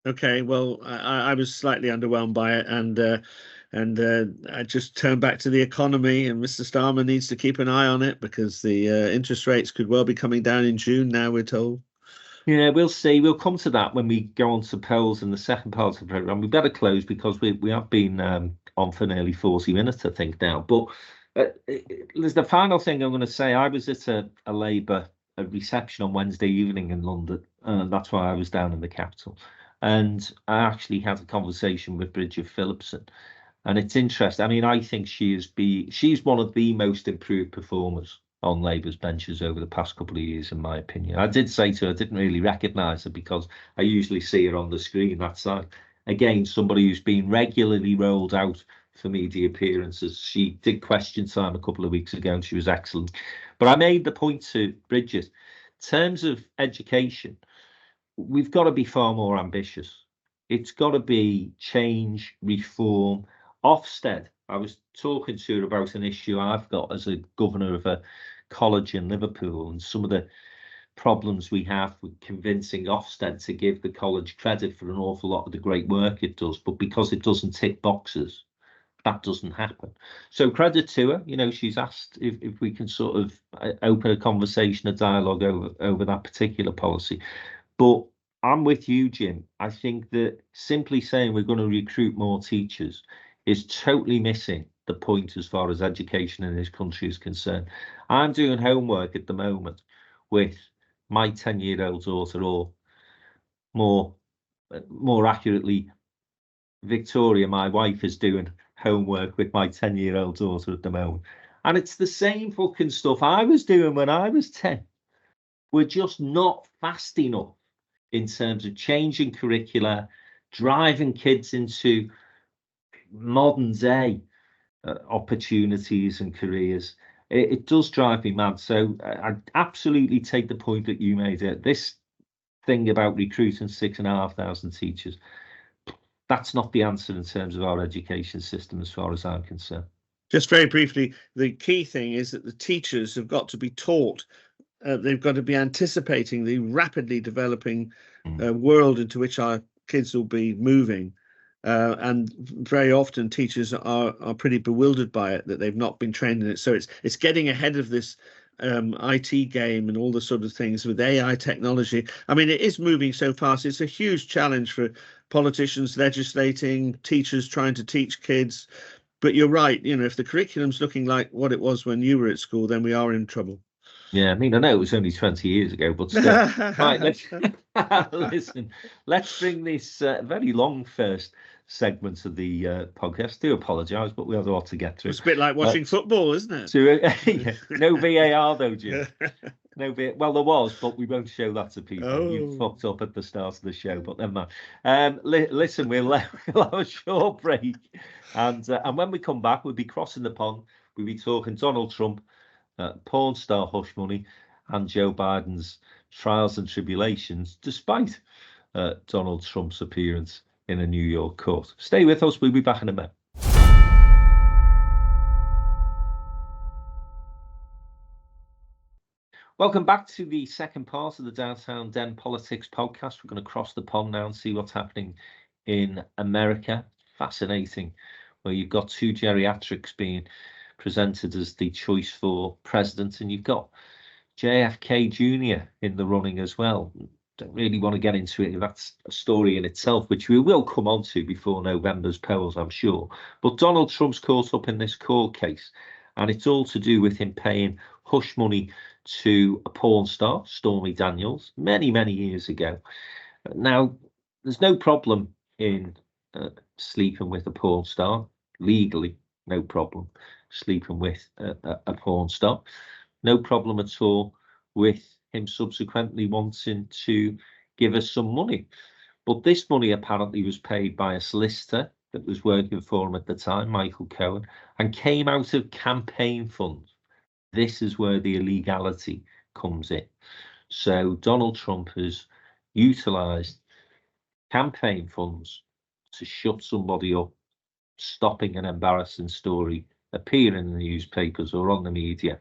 Okay, well, I was slightly underwhelmed by it, and I just turned back to the economy, and Mr. Starmer needs to keep an eye on it because the interest rates could well be coming down in June now, we're told. Yeah, we'll see. We'll come to that when we go on to polls in the second part of the programme. We better close because we have been on for nearly 40 minutes, I think, now. But there's the final thing I'm going to say. I was at a Labour reception on Wednesday evening in London, and that's why I was down in the capital. And I actually had a conversation with Bridget Phillipson. And it's interesting. I mean, I think she's one of the most improved performers on Labour's benches over the past couple of years, in my opinion. I did say to her, I didn't really recognise her because I usually see her on the screen that side. Again, somebody who's been regularly rolled out for media appearances. She did Question Time a couple of weeks ago and she was excellent. But I made the point to Bridget, in terms of education, we've got to be far more ambitious. It's got to be change, reform. Ofsted, I was talking to her about an issue I've got as a governor of a college in Liverpool and some of the problems we have with convincing Ofsted to give the college credit for an awful lot of the great work it does, but because it doesn't tick boxes, that doesn't happen. So credit to her, you know, she's asked if we can sort of open a conversation, a dialogue over that particular policy. But I'm with you, Jim. I think that simply saying we're going to recruit more teachers is totally missing the point as far as education in this country is concerned. I'm doing homework at the moment with my 10-year-old daughter, or more accurately, Victoria, my wife, is doing homework with my 10-year-old daughter at the moment. And it's the same fucking stuff I was doing when I was 10. We're just not fast enough in terms of changing curricula, driving kids into modern day opportunities and careers. It does drive me mad. So I absolutely take the point that you made. This thing about recruiting 6,500 teachers, that's not the answer in terms of our education system as far as I'm concerned. Just very briefly, the key thing is that the teachers have got to be taught. They've got to be anticipating the rapidly developing world into which our kids will be moving. And very often teachers are pretty bewildered by it, that they've not been trained in it. So it's getting ahead of this IT game and all the sort of things with AI technology. I mean, it is moving so fast. It's a huge challenge for politicians legislating, teachers trying to teach kids. But you're right, you know, if the curriculum's looking like what it was when you were at school, then we are in trouble. Yeah, I mean, I know it was only 20 years ago, but still. Right, listen, let's bring this very long first segment of the podcast. Do apologise, but we have a lot to get through. It's a bit like watching football, isn't it? No VAR though, Jim. Well, there was, but we won't show that to people. Oh. You fucked up at the start of the show, but never mind. Listen, we'll have a short break, and when we come back, we'll be crossing the pond. We'll be talking Donald Trump, porn star hush money, and Joe Biden's trials and tribulations, despite Donald Trump's appearance in a New York court. Stay with us. We'll be back in a minute. Welcome back to the second part of the Downtown Den Politics podcast. We're going to cross the pond now and see what's happening in America. Fascinating, where you've got two geriatrics being presented as the choice for president, and you've got JFK Jr. in the running as well. Don't really want to get into it. That's a story in itself, which we will come on to before November's polls, I'm sure. But Donald Trump's caught up in this court case, and it's all to do with him paying hush money to a porn star, Stormy Daniels, many, many years ago. Now, there's no problem in sleeping with a porn star, legally, no problem sleeping with a porn star. No problem at all with him subsequently wanting to give us some money. But this money apparently was paid by a solicitor that was working for him at the time, Michael Cohen, and came out of campaign funds. This is where the illegality comes in. So Donald Trump has utilised campaign funds to shut somebody up, stopping an embarrassing story appearing in the newspapers or on the media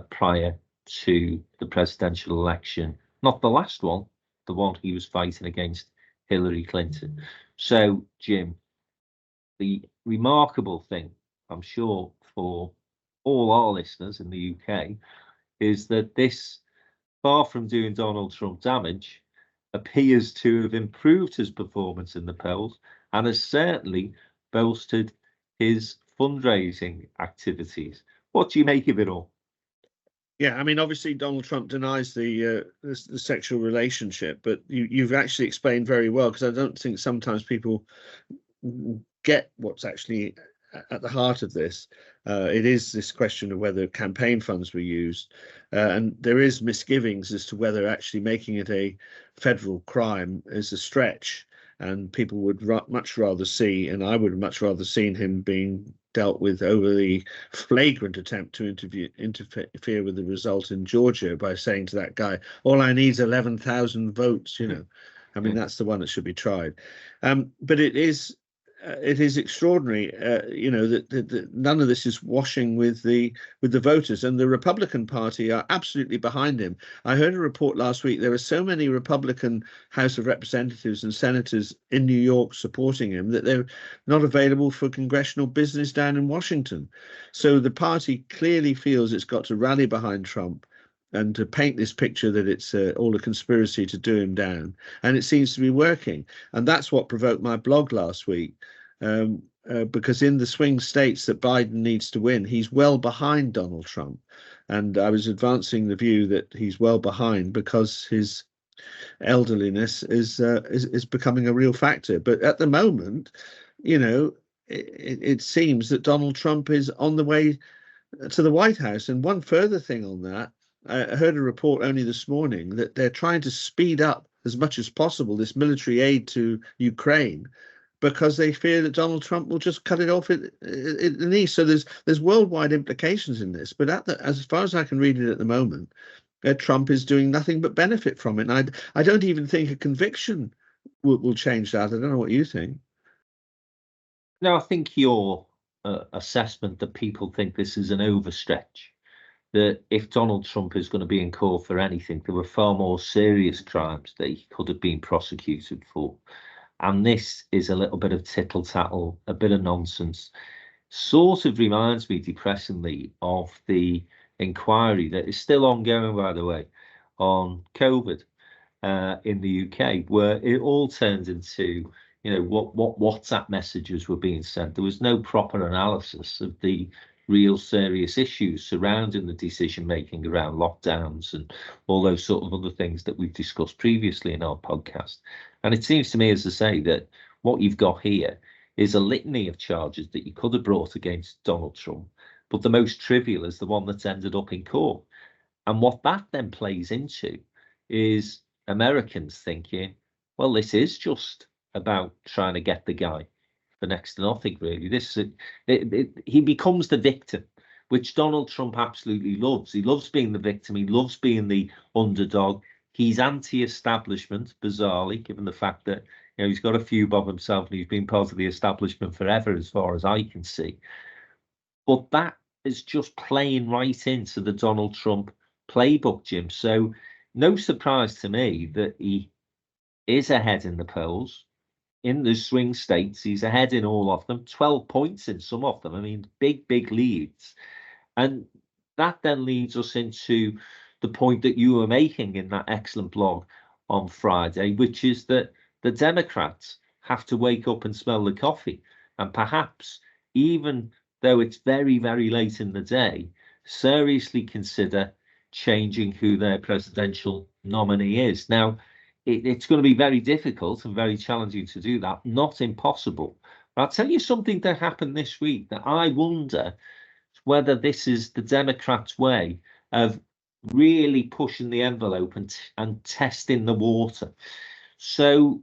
prior to the presidential election. Not the last one, the one he was fighting against Hillary Clinton. So, Jim, the remarkable thing, I'm sure, for all our listeners in the UK, is that this, far from doing Donald Trump damage, appears to have improved his performance in the polls and has certainly bolstered his fundraising activities. What do you make of it all? Yeah, I mean, obviously Donald Trump denies the sexual relationship, but you've actually explained very well, because I don't think sometimes people get what's actually at the heart of this. It is this question of whether campaign funds were used, and there is misgivings as to whether actually making it a federal crime is a stretch. And people would much rather see, and I would have much rather seen him being dealt with over the flagrant attempt to interfere with the result in Georgia by saying to that guy, all I need is 11,000 votes, you know. I mean, that's the one that should be tried. But it is extraordinary, you know, that none of this is washing with the voters, and the Republican Party are absolutely behind him. I heard a report last week. There are so many Republican House of Representatives and senators in New York supporting him that they're not available for congressional business down in Washington. So the party clearly feels it's got to rally behind Trump and to paint this picture that it's all a conspiracy to do him down. And it seems to be working. And that's what provoked my blog last week, because in the swing states that Biden needs to win, he's well behind Donald Trump. And I was advancing the view that he's well behind because his elderliness is becoming a real factor. But at the moment, you know, it seems that Donald Trump is on the way to the White House. And one further thing on that, I heard a report only this morning that they're trying to speed up as much as possible this military aid to Ukraine, because they fear that Donald Trump will just cut it off at the knee. So there's worldwide implications in this. But as far as I can read it at the moment, Trump is doing nothing but benefit from it. And I don't even think a conviction will change that. I don't know what you think. No, I think your assessment that people think this is an overstretch, that if Donald Trump is going to be in court for anything, there were far more serious crimes that he could have been prosecuted for. And this is a little bit of tittle-tattle, a bit of nonsense. Sort of reminds me, depressingly, of the inquiry that is still ongoing, by the way, on COVID in the UK, where it all turned into, you know, what WhatsApp messages were being sent. There was no proper analysis of the real serious issues surrounding the decision making around lockdowns and all those sort of other things that we've discussed previously in our podcast. And it seems to me, as I say, that what you've got here is a litany of charges that you could have brought against Donald Trump, but the most trivial is the one that's ended up in court. And what that then plays into is Americans thinking, well, this is just about trying to get the guy for next to nothing, really. He becomes the victim, which Donald Trump absolutely loves. He loves being the victim. He loves being the underdog. He's anti-establishment, bizarrely, given the fact that, you know, he's got a few bob himself and he's been part of the establishment forever, as far as I can see. But that is just playing right into the Donald Trump playbook, Jim. So no surprise to me that he is ahead in the polls. In the swing states, he's ahead in all of them, 12 points in some of them. I mean, big leads. And that then leads us into the point that you were making in that excellent blog on Friday, which is that the Democrats have to wake up and smell the coffee. And perhaps, even though it's very late in the day, seriously consider changing who their presidential nominee is. Now, it's going to be very difficult and very challenging to do that, not impossible. But I'll tell you something that happened this week that I wonder whether this is the Democrats' way of really pushing the envelope and testing the water. So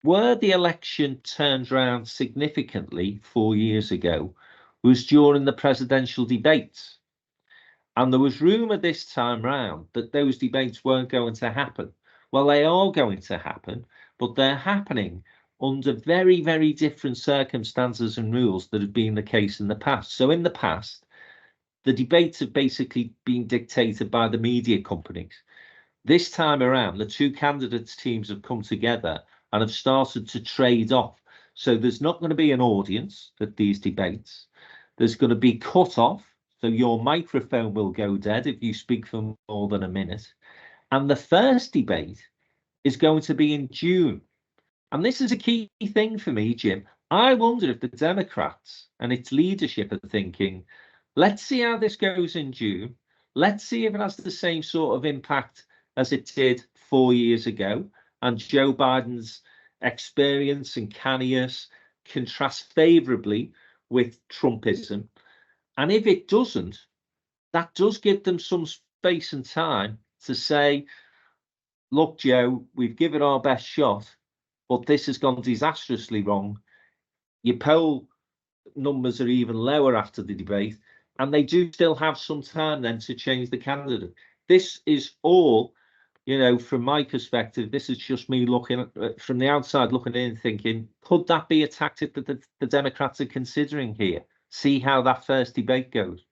where the election turned around significantly 4 years ago was during the presidential debates. And there was rumour this time round that those debates weren't going to happen. Well, they are going to happen, but they're happening under very different circumstances and rules that have been the case in the past. So in the past, the debates have basically been dictated by the media companies. This time around, the two candidates' teams have come together and have started to trade off. So there's not going to be an audience at these debates. There's going to be cut off. So your microphone will go dead if you speak for more than a minute. And the first debate is going to be in June. And this is a key thing for me, Jim. I wonder if the Democrats and its leadership are thinking, let's see how this goes in June. Let's see if it has the same sort of impact as it did 4 years ago. And Joe Biden's experience and canniness contrast favourably with Trumpism. And if it doesn't, that does give them some space and time to say, look, Joe, we've given our best shot, but this has gone disastrously wrong. Your poll numbers are even lower after the debate, and they do still have some time then to change the candidate. This is all, you know, from my perspective, this is just me looking at, from the outside looking in and thinking, could that be a tactic that the Democrats are considering here? See how that first debate goes.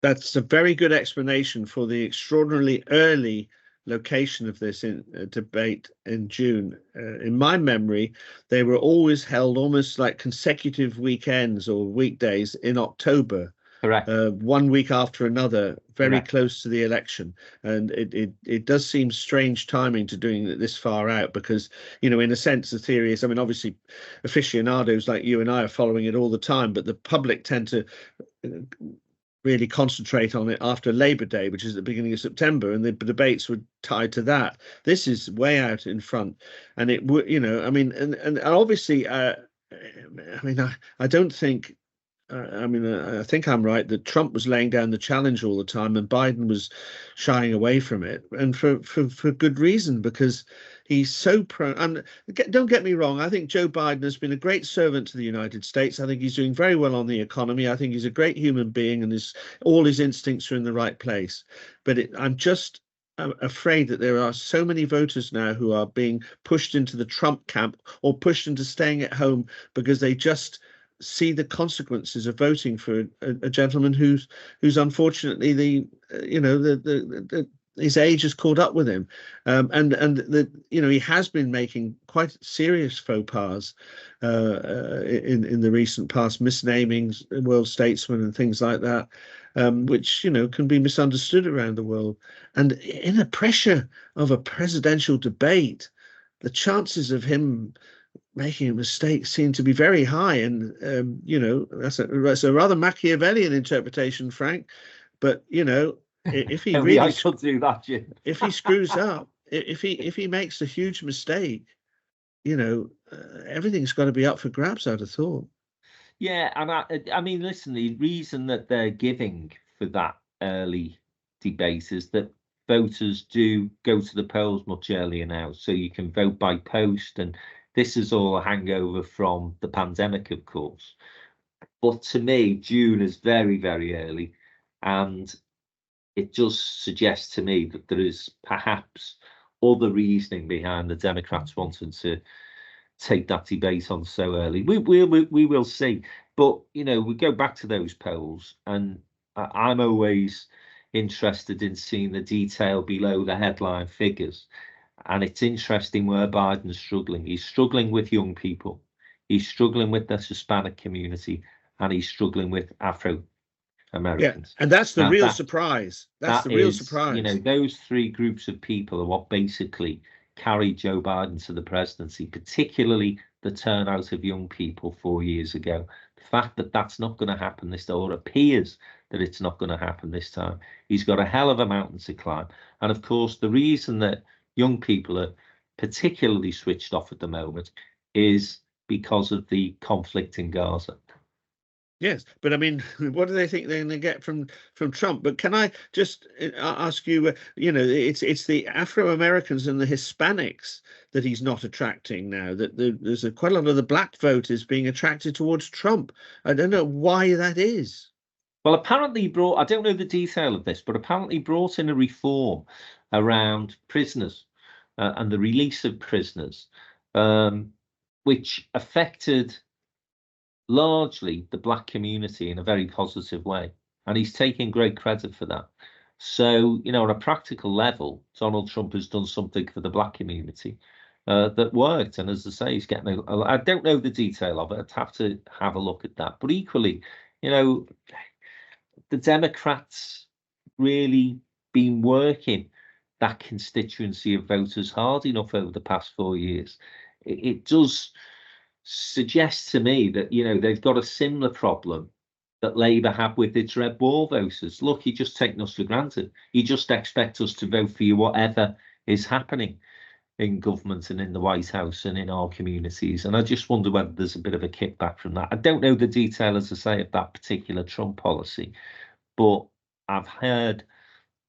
That's a very good explanation for the extraordinarily early location of this debate in June. In my memory, they were always held almost like consecutive weekends or weekdays in October. Correct. 1 week after another, very Correct. close to the election. And it does seem strange timing to doing it this far out because, you know, in a sense, the theory is, I mean, obviously aficionados like you and I are following it all the time, but the public tend to really concentrate on it after Labor Day, which is the beginning of September, and the debates were tied to that. This is way out in front, and it would, you know, I mean, and obviously, I mean, I don't think. I think I'm right that Trump was laying down the challenge all the time, and Biden was shying away from it, and for good reason, because he's so prone. And don't get me wrong, I think Joe Biden has been a great servant to the United States. I think he's doing very well on the economy. I think he's a great human being, and all his instincts are in the right place. But I'm just afraid that there are so many voters now who are being pushed into the Trump camp or pushed into staying at home because they just see the consequences of voting for a gentleman who's unfortunately his age has caught up with him, he has been making quite serious faux pas in the recent past, misnaming world statesmen and things like that, which can be misunderstood around the world. And in the pressure of a presidential debate, the chances of him making a mistake seem to be very high, and that's a rather Machiavellian interpretation, Frank. But if he really, I could do that, Jim. if he screws up, if he makes a huge mistake, everything's got to be up for grabs, I'd have thought. Yeah, and I mean, listen, the reason that they're giving for that early debate is that voters do go to the polls much earlier now, so you can vote by post, and this is all a hangover from the pandemic, of course. But to me, June is very early, and it does suggest to me that there is perhaps other reasoning behind the Democrats wanting to take that debate on so early. We will see. But we go back to those polls, and I'm always, interested in seeing the detail below the headline figures. And it's interesting where Biden's struggling. He's struggling with young people. He's struggling with the Hispanic community, and he's struggling with Afro-Americans. Yeah, and that's the real that, surprise. That is, you know, those three groups of people are what basically carried Joe Biden to the presidency, particularly the turnout of young people 4 years ago. The fact that that's not going to happen this time, or appears that it's not going to happen this time. He's got a hell of a mountain to climb. And of course, the reason that young people are particularly switched off at the moment is because of the conflict in Gaza. Yes, but I mean, what do they think they're going to get from Trump? But can I just ask you, you know, it's the Afro-Americans and the Hispanics that he's not attracting now. That there's quite a lot of the black vote is being attracted towards Trump. I don't know why that is. Well, apparently he brought, I don't know the detail of this, but apparently he brought in a reform around prisoners and the release of prisoners, which affected largely the black community in a very positive way. And he's taking great credit for that. So, you know, on a practical level, Donald Trump has done something for the black community that worked. And as I say, he's getting I don't know the detail of it. I'd have to have a look at that. But equally, you know, the Democrats really been working that constituency of voters hard enough over the past 4 years. It does suggest to me that, you know, they've got a similar problem that Labour have with its red wall voters. Look, you're just taking us for granted. You just expect us to vote for you whatever is happening in government and in the White House and in our communities. And I just wonder whether there's a bit of a kickback from that. I don't know the detail, as I say, of that particular Trump policy, but I've heard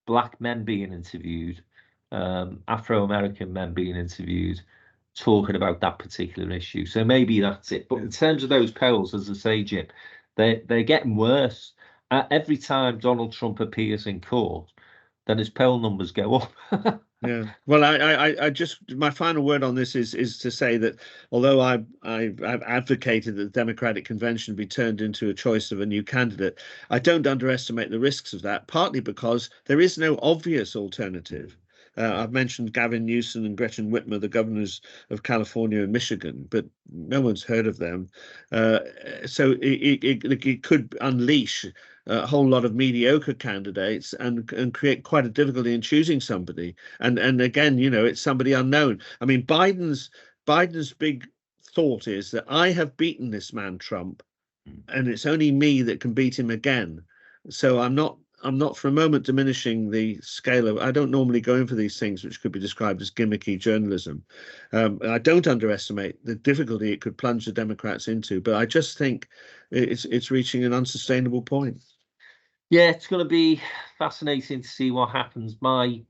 black men being interviewed, Afro-American men being interviewed, talking about that particular issue. So maybe that's it. But in terms of those polls, as I say, Jim, they're getting worse. Every time Donald Trump appears in court, then his poll numbers go up. Yeah. Well, I just, my final word on this is to say that although I've advocated that the Democratic Convention be turned into a choice of a new candidate, I don't underestimate the risks of that, partly because there is no obvious alternative. I've mentioned Gavin Newsom and Gretchen Whitmer, the governors of California and Michigan, but no one's heard of them. So it could unleash a whole lot of mediocre candidates and create quite a difficulty in choosing somebody. And again, you know, it's somebody unknown. I mean, Biden's big thought is that I have beaten this man Trump, and it's only me that can beat him again. So I'm not for a moment diminishing the scale of, I don't normally go in for these things which could be described as gimmicky journalism. I don't underestimate the difficulty it could plunge the Democrats into, but I just think it's reaching an unsustainable point. Yeah, it's going to be fascinating to see what happens. My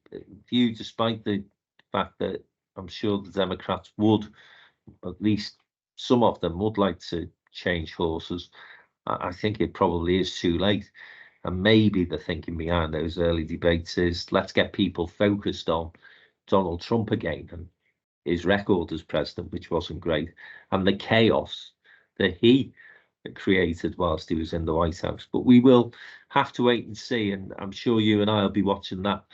view, despite the fact that I'm sure the Democrats would, at least some of them would like to change horses, I think it probably is too late. And maybe the thinking behind those early debates is, let's get people focused on Donald Trump again and his record as president, which wasn't great, and the chaos that he created whilst he was in the White House. But we will have to wait and see. And I'm sure you and I will be watching that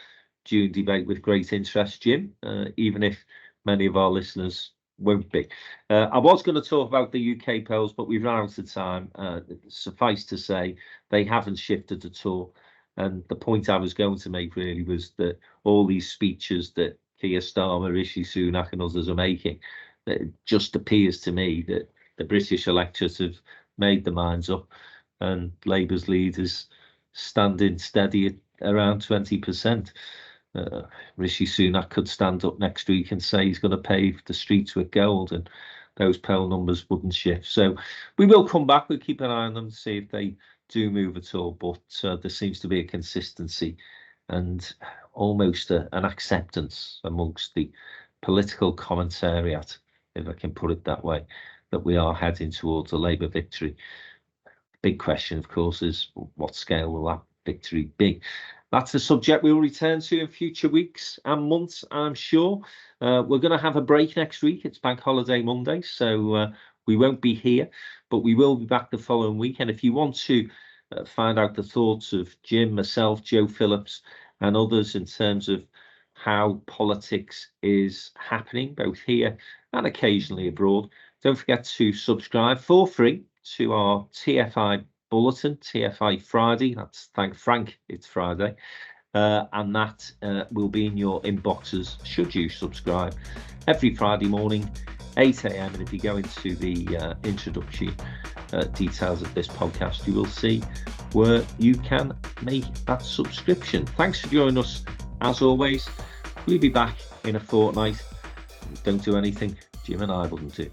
June debate with great interest, Jim, even if many of our listeners won't be. I was going to talk about the UK polls, but we've run out of time. Suffice to say, they haven't shifted at all. And the point I was going to make really was that all these speeches that Keir Starmer, Rishi Sunak and others are making, that it just appears to me that the British electorate have made their minds up, and Labour's lead is standing steady at around 20%. Rishi Sunak could stand up next week and say he's going to pave the streets with gold, and those poll numbers wouldn't shift. So we will come back. We'll keep an eye on them to see if they do move at all. But there seems to be a consistency and almost an acceptance amongst the political commentariat, if I can put it that way, that we are heading towards a Labour victory. Big question, of course, is what scale will that victory be? That's a subject we will return to in future weeks and months, I'm sure. We're going to have a break next week. It's Bank Holiday Monday, so we won't be here, but we will be back the following week. And if you want to find out the thoughts of Jim, myself, Joe Phillips, and others in terms of how politics is happening, both here and occasionally abroad. Don't forget to subscribe for free to our TFI bulletin, TFI Friday. That's thank Frank, it's Friday. And that will be in your inboxes should you subscribe every Friday morning, 8 a.m. And if you go into the introductory details of this podcast, you will see where you can make that subscription. Thanks for joining us. As always, we'll be back in a fortnight. Don't do anything Jim and I wouldn't do.